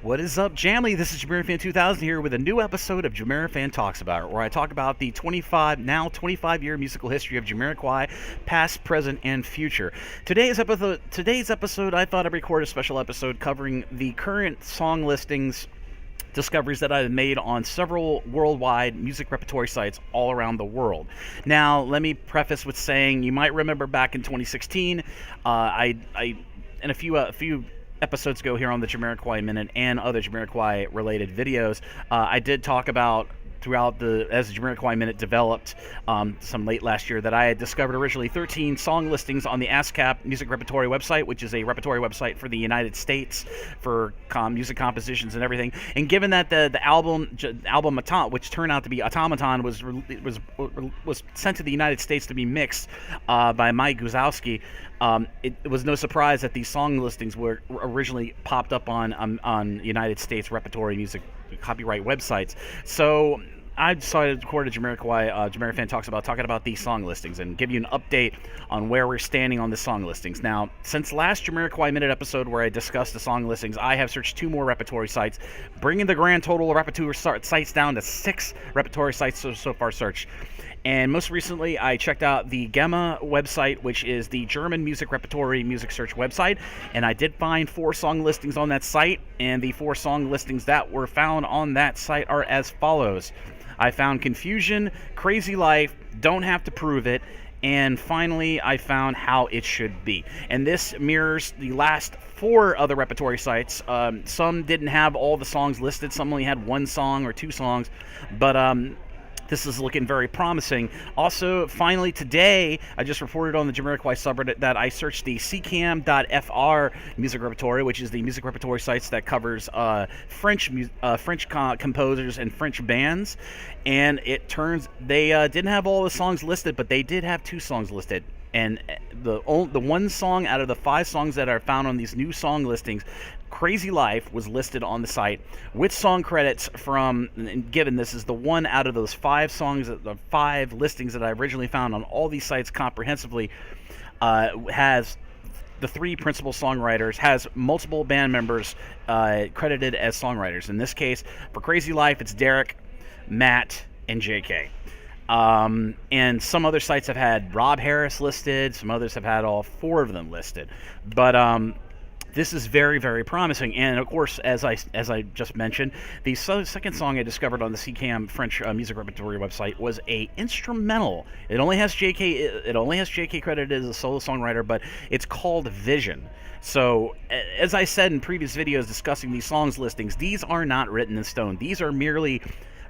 What is up, Jamily? This is JamiroFan 2000 here with a new episode of JamiroFan Talks About, where I talk about the 25-year musical history of Jamiroquai, past, present, and future. Today's episode, I thought I'd record a special episode covering the current song listings discoveries that I've made on several worldwide music repertory sites all around the world. Now, let me preface with saying you might remember back in 2016, I in a few episodes ago here on the Jamiroquai Minute and other Jamiroquai related videos, I did talk about as the Jamiroquai Minute developed some late last year, that I had discovered originally 13 song listings on the ASCAP Music Repertory website, which is a repertory website for the United States for music compositions and everything. And given that the album which turned out to be Automaton, was sent to the United States to be mixed by Mike Guzowski, it was no surprise that these song listings were originally popped up on United States repertory music copyright websites. So I decided to record a JamiroFan Talks About, talking about these song listings and give you an update on where we're standing on the song listings. Now, since last Jamiroquai Minute episode where I discussed the song listings, I have searched 2 more repertory sites, bringing the grand total of repertory sites down to 6 repertory sites so far searched. And most recently, I checked out the GEMA website, which is the German music repertory music search website, and I did find 4 song listings on that site, and the 4 song listings that were found on that site are as follows. I found Confusion, Crazy Life, Don't Have to Prove It, and finally, I found How It Should Be. And this mirrors the last 4 other repertory sites. Some didn't have all the songs listed, some only had 1 song or 2 songs, but this is looking very promising. Also, finally today, I just reported on the Jamiroquai subreddit that I searched the SECAM.ft music repertory, which is the music repertory sites that covers French composers and French bands. And it turns they didn't have all the songs listed, but they did have 2 songs listed. And the 1 song out of the 5 songs that are found on these new song listings, Crazy Life, was listed on the site with song credits from, and given this is the 1 out of those 5 songs, the 5 listings that I originally found on all these sites comprehensively, has the 3 principal songwriters, has multiple band members credited as songwriters. In this case, for Crazy Life, it's Derek, Matt, and JK. And some other sites have had Rob Harris listed, some others have had all 4 of them listed. But this is very, very promising. And of course, as I just mentioned, the second song I discovered on the SECAM French music repertory website was a instrumental. It only has JK credited as a solo songwriter, but it's called Vision. So, as I said in previous videos discussing these songs listings, these are not written in stone. These are merely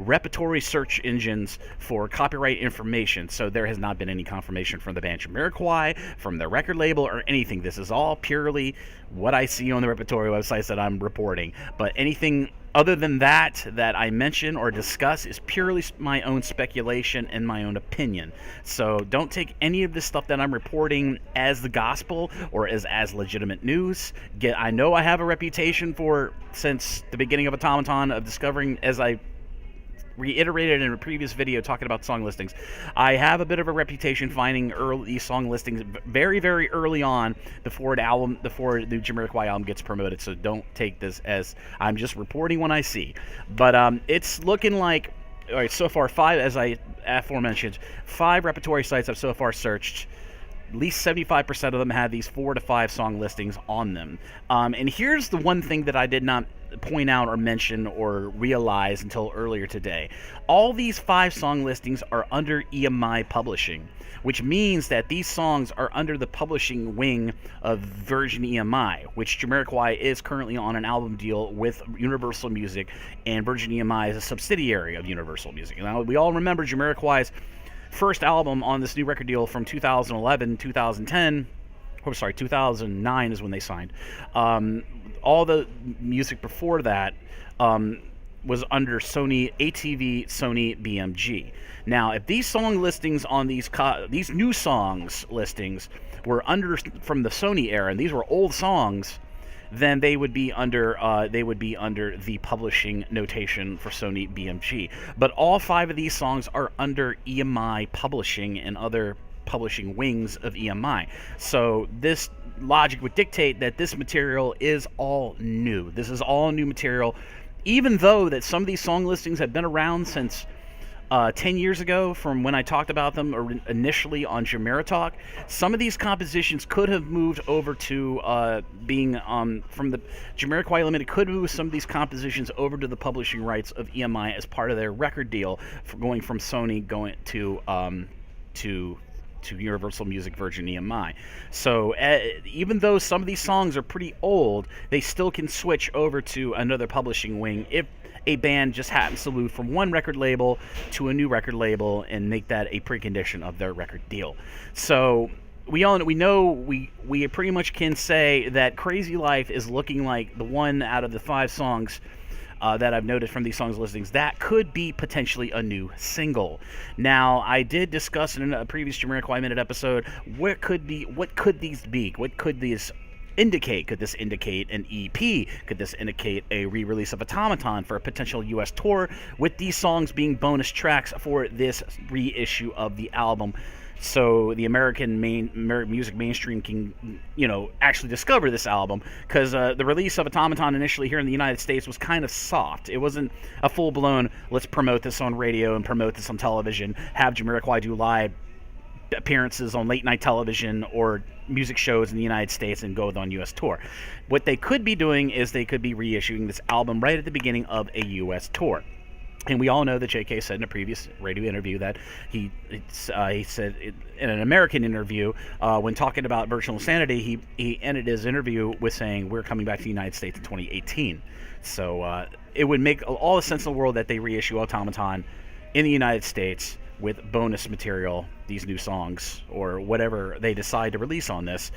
repertory search engines for copyright information. So there has not been any confirmation from the band Jamiroquai, from the record label, or anything. This is all purely what I see on the repertory websites that I'm reporting. But anything other than that I mention or discuss is purely my own speculation and my own opinion. So don't take any of this stuff that I'm reporting as the gospel or as legitimate news. I know I have a reputation for, since the beginning of Automaton, of discovering, as I reiterated in a previous video talking about song listings, I have a bit of a reputation finding early song listings very, very early on before the Jamiroquai album gets promoted. So don't take this as I'm just reporting when I see. But it's looking like, all right, so far 5, as I aforementioned, 5 repertory sites I've so far searched. At least 75% of them had these 4 to 5 song listings on them. And here's the one thing that I did not point out or mention or realize until earlier today. All these 5 song listings are under EMI Publishing, which means that these songs are under the publishing wing of Virgin EMI, which Jamiroquai is currently on an album deal with Universal Music, and Virgin EMI is a subsidiary of Universal Music. Now, we all remember Jamiroquai's first album on this new record deal from 2011, 2010, 2009 is when they signed. All the music before that was under Sony ATV, Sony BMG. Now, if these song listings on these new songs listings were from the Sony era, and these were old songs, then they would be under the publishing notation for Sony BMG. But all 5 of these songs are under EMI Publishing and other publishing wings of EMI. So this logic would dictate that this material is all new. This is all new material, even though that some of these song listings have been around since 10 years ago, from when I talked about them initially on Jamiro Talk. Some of these compositions could have moved over to being from the Jamiroquai Limited could move some of these compositions over to the publishing rights of EMI as part of their record deal, for going from Sony going to Universal Music Virgin EMI. So even though some of these songs are pretty old, they still can switch over to another publishing wing if a band just happens to move from one record label to a new record label and make that a precondition of their record deal. So we pretty much can say that Crazy Life is looking like the one out of the 5 songs that I've noted from these songs listings that could be potentially a new single. Now, I did discuss in a previous Jamiroquai Minute episode what could these be? What could these indicate? Could this indicate an EP? Could this indicate a re-release of Automaton for a potential US tour, with these songs being bonus tracks for this reissue of the album, so the American music mainstream can, actually discover this album? Because the release of Automaton initially here in the United States was kind of soft. It wasn't a full-blown, let's promote this on radio and promote this on television, have Jamiroquai do live appearances on late night television or music shows in the United States and go on US tour. What they could be doing is they could be reissuing this album right at the beginning of a US tour. And we all know that JK said in a previous radio interview that he said in an American interview, when talking about Virtual Insanity, he ended his interview with saying, we're coming back to the United States in 2018. So it would make all the sense in the world that they reissue Automaton in the United States with bonus material, these new songs, or whatever they decide to release on this.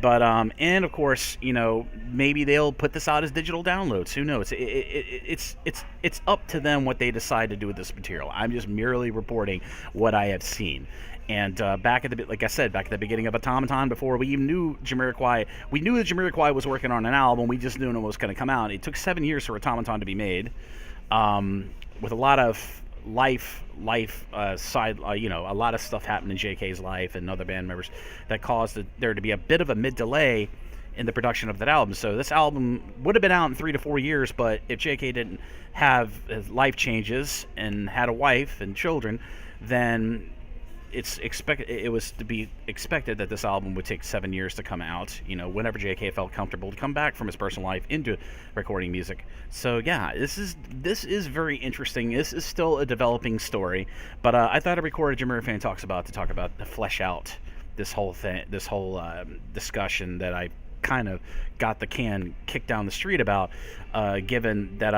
But and of course, maybe they'll put this out as digital downloads. Who knows? It's up to them what they decide to do with this material. I'm just merely reporting what I have seen. And back at the beginning of Automaton, before we even knew Jamiroquai, we knew that Jamiroquai was working on an album. We just knew it was going to come out. It took 7 years for Automaton to be made, with a lot of a lot of stuff happened in JK's life and other band members that caused there to be a bit of a mid-delay in the production of that album. So this album would have been out in 3 to 4 years, but if JK didn't have his life changes and had a wife and children, then it was to be expected that this album would take 7 years to come out, whenever JK felt comfortable to come back from his personal life into recording music. So yeah, this is very interesting. This is still a developing story, but I thought I'd record a JamiroFan Talks About to flesh out this whole discussion that I kind of got the can kicked down the street about, given that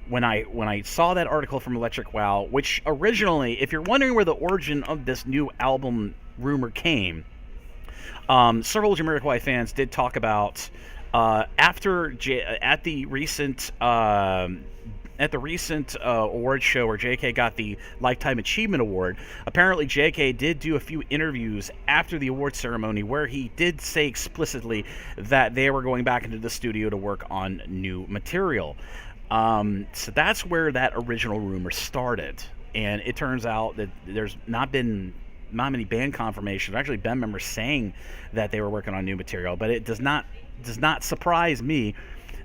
when I saw that article from Electric Wow, which originally, if you're wondering where the origin of this new album rumor came, several Jamiroquai fans did talk about at the recent award show where JK got the Lifetime Achievement Award. Apparently JK did do a few interviews after the award ceremony where he did say explicitly that they were going back into the studio to work on new material. So that's where that original rumor started, and it turns out that there's not many band confirmations, actually band members saying that they were working on new material. But it does not surprise me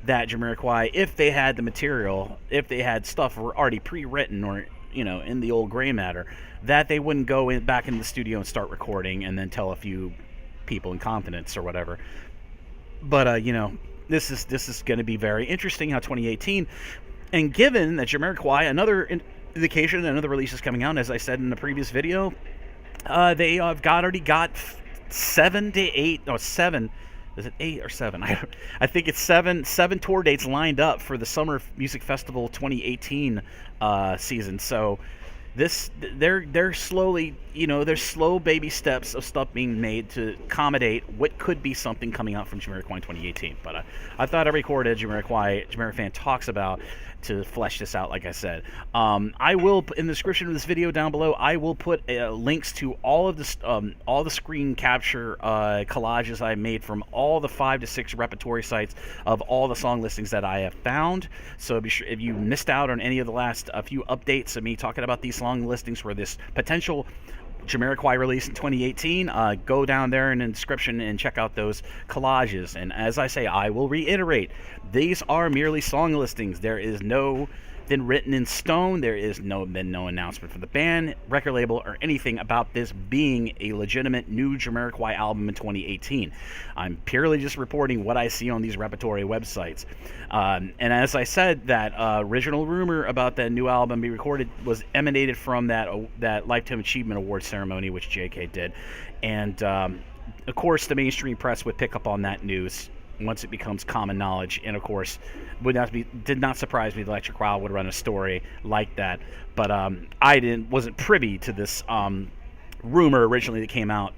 that Jamiroquai, if they had the material, if they had stuff already pre-written or in the old gray matter, that they wouldn't go back into the studio and start recording and then tell a few people in confidence or whatever. But this is going to be very interesting how 2018, and given that Jamiroquai, another indication, another release is coming out, as I said in the previous video, they have already got 7 to 8 or 7. Is it 8 or 7? I think it's 7 tour dates lined up for the Summer Music Festival 2018 season. So they're slowly, there's slow baby steps of stuff being made to accommodate what could be something coming out from Jamiroquai in 2018. But I thought I recorded JamiroFan Talks About to flesh this out, like I said. I will, in the description of this video down below, I will put links to all of the screen capture collages I made from all the 5 to 6 Repertory sites of all the song listings that I have found. So be sure, if you missed out on any of the last few updates of me talking about these song listings for this potential Jamiroquai released in 2018. Go down there in the description and check out those collages. And as I say, I will reiterate, these are merely song listings. There is no been written in stone. There is been no announcement for the band, record label, or anything about this being a legitimate new Jamiroquai album in 2018. I'm purely just reporting what I see on these Repertory websites. And as I said, that original rumor about that new album being recorded was emanated from that Lifetime Achievement Award ceremony, which JK did. And of course, the mainstream press would pick up on that news once it becomes common knowledge, and of course, did not surprise me. The Electric Crowd would run a story like that, but I wasn't privy to this rumor originally that came out.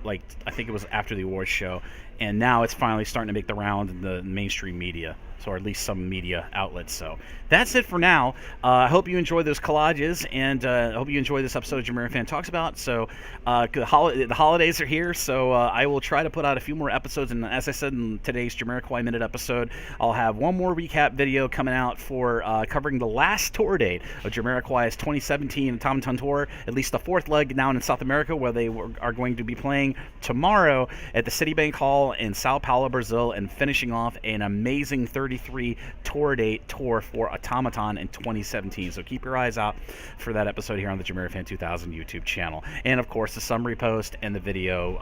Like, I think it was after the awards show, and now it's finally starting to make the round in the mainstream media, or at least some media outlets. So that's it for now. I hope you enjoy those collages, and I hope you enjoy this episode of JamiroFan Talks About. So the holidays are here, so I will try to put out a few more episodes. And as I said in today's Jamiroquai Minute episode, I'll have one more recap video coming out for covering the last tour date of Jamiroquai's 2017 Automaton Tour, at least the fourth leg down in South America, where they are going to be playing tomorrow at the Citibank Hall in Sao Paulo, Brazil, and finishing off an amazing 33 tour date tour for Automaton in 2017. So keep your eyes out for that episode here on the JamiroFan 2000 YouTube channel. And of course, the summary post and the video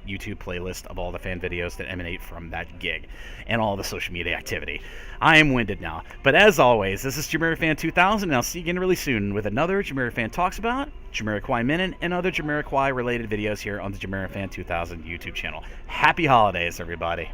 YouTube playlist of all the fan videos that emanate from that gig and all the social media activity. I am winded now. But as always, this is JamiroFan 2000, and I'll see you again really soon with another JamiroFan Talks About, Jamiroquai Minute, and other Jamiroquai related videos here on the JamiroFan 2000 YouTube channel. Happy holidays, everybody.